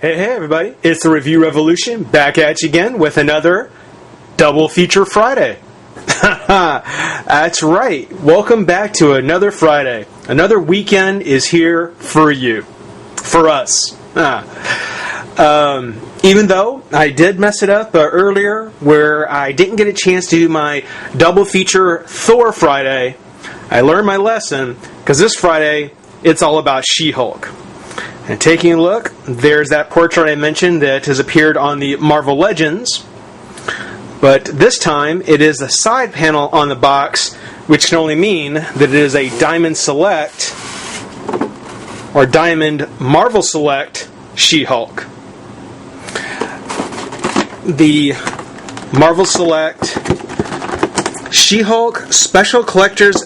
Hey everybody, it's the Review Revolution, back at you again with another Double Feature Friday. That's right, welcome back to another Friday. Another weekend is here for you, for us. Even though I did mess it up earlier where I didn't get a chance to do my Double Feature Thor Friday, I learned my lesson because this Friday it's all about She-Hulk. And taking a look, there's that portrait I mentioned that has appeared on the Marvel Legends. But this time, it is the side panel on the box, which can only mean that it is a Diamond Select or Diamond Marvel Select She-Hulk. The Marvel Select She-Hulk Special Collector's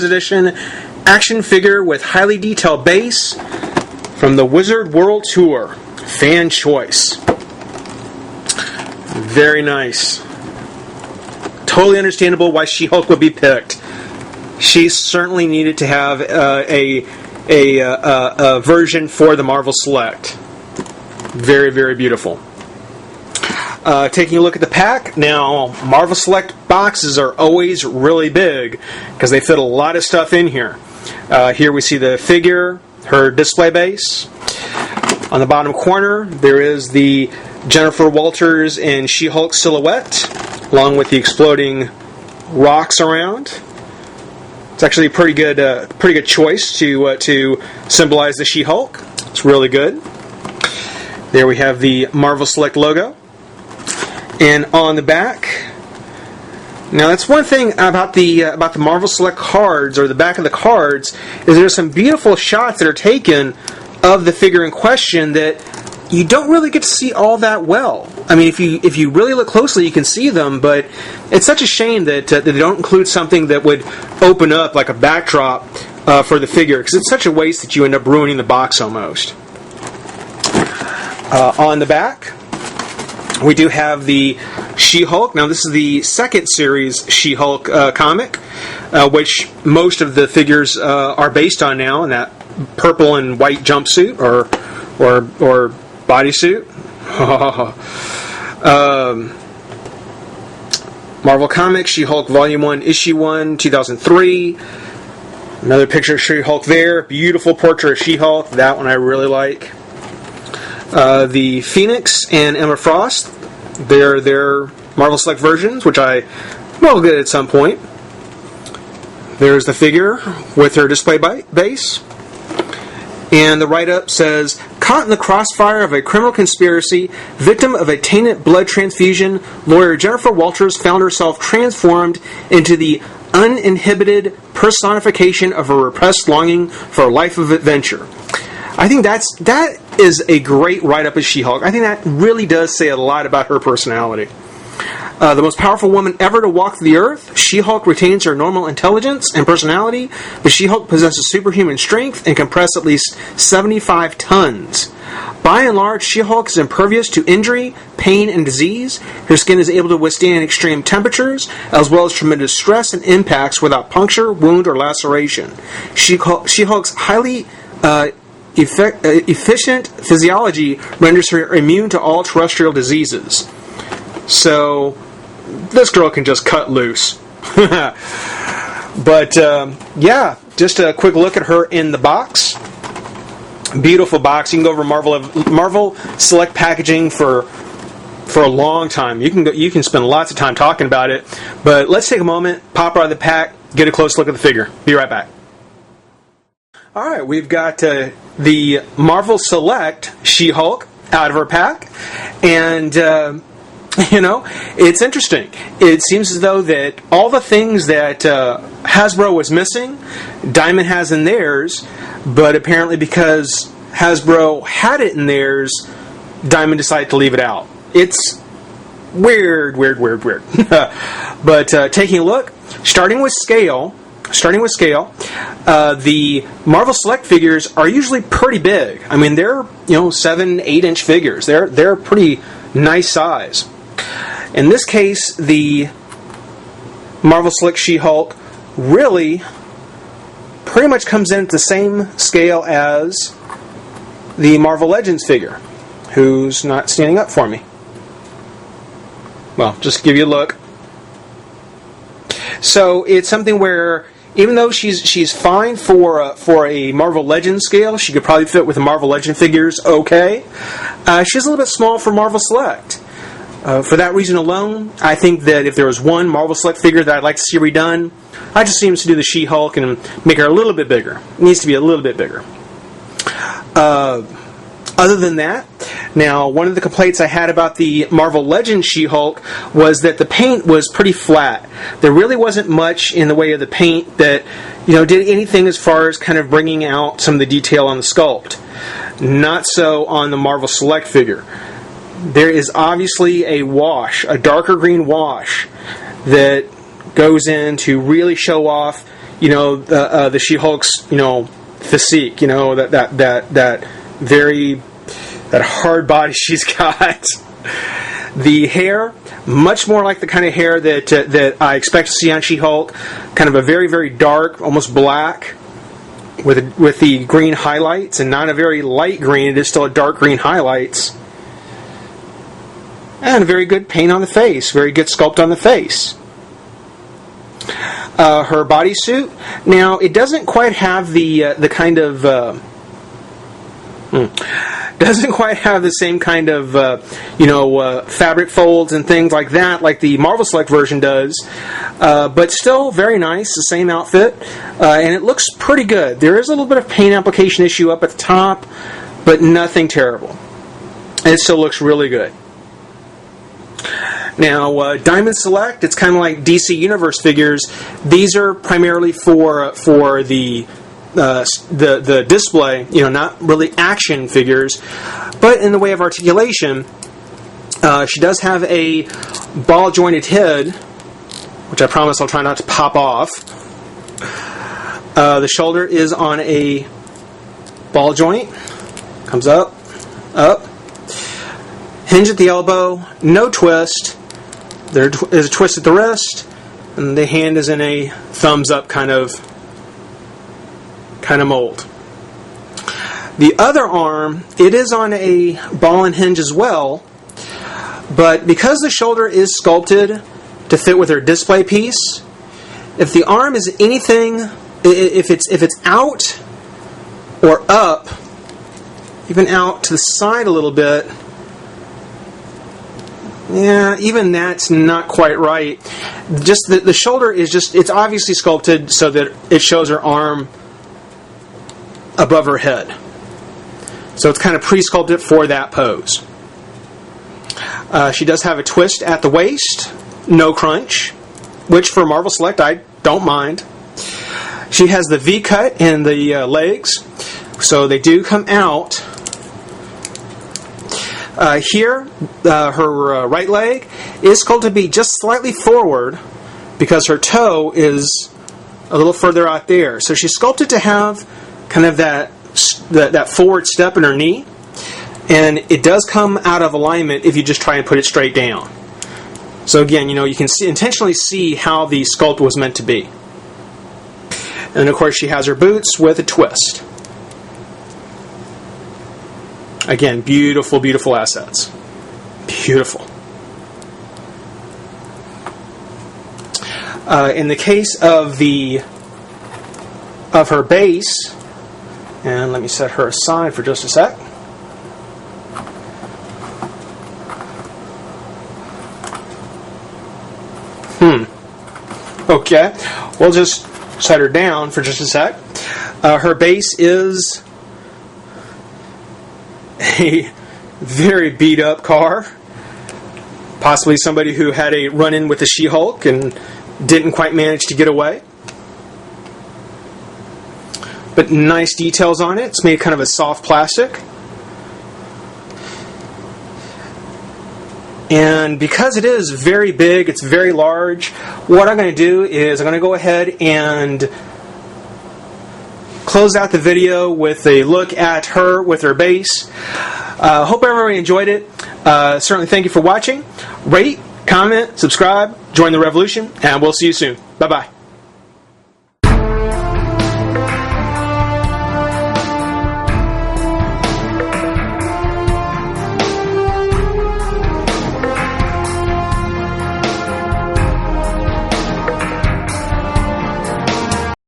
Edition action figure with highly detailed base from the Wizard World Tour. Fan choice. Very nice. Totally understandable why She-Hulk would be picked. She certainly needed to have a version for the Marvel Select. Very, very beautiful. Taking a look at the pack, now Marvel Select boxes are always really big because they fit a lot of stuff in here. Here we see the figure, her display base. On the bottom corner, there is the Jennifer Walters and She-Hulk silhouette, along with the exploding rocks around. It's actually a pretty good choice to symbolize the She-Hulk. It's really good. There we have the Marvel Select logo. And on the back, now that's one thing about the Marvel Select cards, or the back of the cards, is there's some beautiful shots that are taken of the figure in question that you don't really get to see all that well. I mean, if you really look closely, you can see them, but it's such a shame that they don't include something that would open up like a backdrop for the figure, because it's such a waste that you end up ruining the box almost. On the back, we do have the She-Hulk. Now, this is the second series She-Hulk comic, which most of the figures are based on now, in that purple and white jumpsuit or bodysuit. Marvel Comics, She-Hulk Volume 1, Issue 1, 2003. Another picture of She-Hulk there. Beautiful portrait of She-Hulk. That one I really like. The Phoenix and Emma Frost, they're Marvel Select versions, which I will get at some point. There's the figure with her display base. And the write-up says, caught in the crossfire of a criminal conspiracy, victim of a tainted blood transfusion, lawyer Jennifer Walters found herself transformed into the uninhibited personification of her repressed longing for a life of adventure. I think that is a great write-up of She-Hulk. I think that really does say a lot about her personality. The most powerful woman ever to walk the earth, She-Hulk retains her normal intelligence and personality, but She-Hulk possesses superhuman strength and can press at least 75 tons. By and large, She-Hulk is impervious to injury, pain, and disease. Her skin is able to withstand extreme temperatures, as well as tremendous stress and impacts without puncture, wound, or laceration. She-Hulk's highly efficient physiology renders her immune to all terrestrial diseases. So, this girl can just cut loose. But, yeah, just a quick look at her in the box. Beautiful box. You can go over Marvel Select packaging for a long time. You can spend lots of time talking about it. But let's take a moment, pop her out of the pack, get a close look at the figure. Be right back. Alright, we've got the Marvel Select She-Hulk out of her pack, and it's interesting. It seems as though that all the things that Hasbro was missing, Diamond has in theirs, but apparently because Hasbro had it in theirs, Diamond decided to leave it out. It's weird. But taking a look, starting with scale, the Marvel Select figures are usually pretty big. I mean, they're 7-8 inch figures. They're pretty nice size. In this case, the Marvel Select She-Hulk really pretty much comes in at the same scale as the Marvel Legends figure, who's not standing up for me. Well, just give you a look. So it's something where, even though she's fine for a Marvel Legends scale, she could probably fit with the Marvel Legend figures okay. She's a little bit small for Marvel Select. For that reason alone, I think that if there was one Marvel Select figure that I'd like to see redone, I just seems to do the She-Hulk and make her a little bit bigger. It needs to be a little bit bigger. Other than that, now one of the complaints I had about the Marvel Legends She-Hulk was that the paint was pretty flat. There really wasn't much in the way of the paint that, did anything as far as kind of bringing out some of the detail on the sculpt. Not so on the Marvel Select figure. There is obviously a wash, a darker green wash, that goes in to really show off, the She-Hulk's, physique, that hard body she's got. The hair, much more like the kind of hair that I expect to see on She-Hulk, kind of a very, very dark, almost black, with the green highlights, and not a very light green. It is still a dark green highlights. And a very good paint on the face, very good sculpt on the face. Her bodysuit, now it doesn't quite have the kind of doesn't quite have the same kind of fabric folds and things like that like the Marvel Select version does, but still very nice, the same outfit, and it looks pretty good. There is a little bit of paint application issue up at the top, but nothing terrible. It still looks really good. Now, Diamond Select, it's kind of like DC Universe figures. These are primarily for the display, not really action figures, but in the way of articulation. She does have a ball jointed head, which I promise I'll try not to pop off. The shoulder is on a ball joint, comes up, hinge at the elbow, no twist. There is a twist at the wrist, and the hand is in a thumbs up kind of mold. The other arm, it is on a ball and hinge as well, but because the shoulder is sculpted to fit with her display piece, if the arm is anything, if it's out or up, even out to the side a little bit, yeah, even that's not quite right. Just the shoulder is it's obviously sculpted so that it shows her arm above her head. So it's kind of pre-sculpted for that pose. She does have a twist at the waist, no crunch, which for Marvel Select I don't mind. She has the V-cut in the legs, so they do come out. Here, her right leg is sculpted to be just slightly forward because her toe is a little further out there. So she's sculpted to have kind of that forward step in her knee, and it does come out of alignment if you just try and put it straight down. So again, you can intentionally see how the sculpt was meant to be. And of course, she has her boots with a twist. Again, beautiful, beautiful assets. Beautiful. In the case of her base, and let me set her aside for just a sec. Okay, we'll just set her down for just a sec. Her base is a very beat up car. Possibly somebody who had a run-in with the She-Hulk and didn't quite manage to get away. But nice details on it. It's made kind of a soft plastic. And because it is very big, it's very large, what I'm going to do is I'm going to go ahead and close out the video with a look at her with her base. Hope everybody enjoyed it. Certainly thank you for watching. Rate, comment, subscribe, join the revolution, and we'll see you soon. Bye-bye.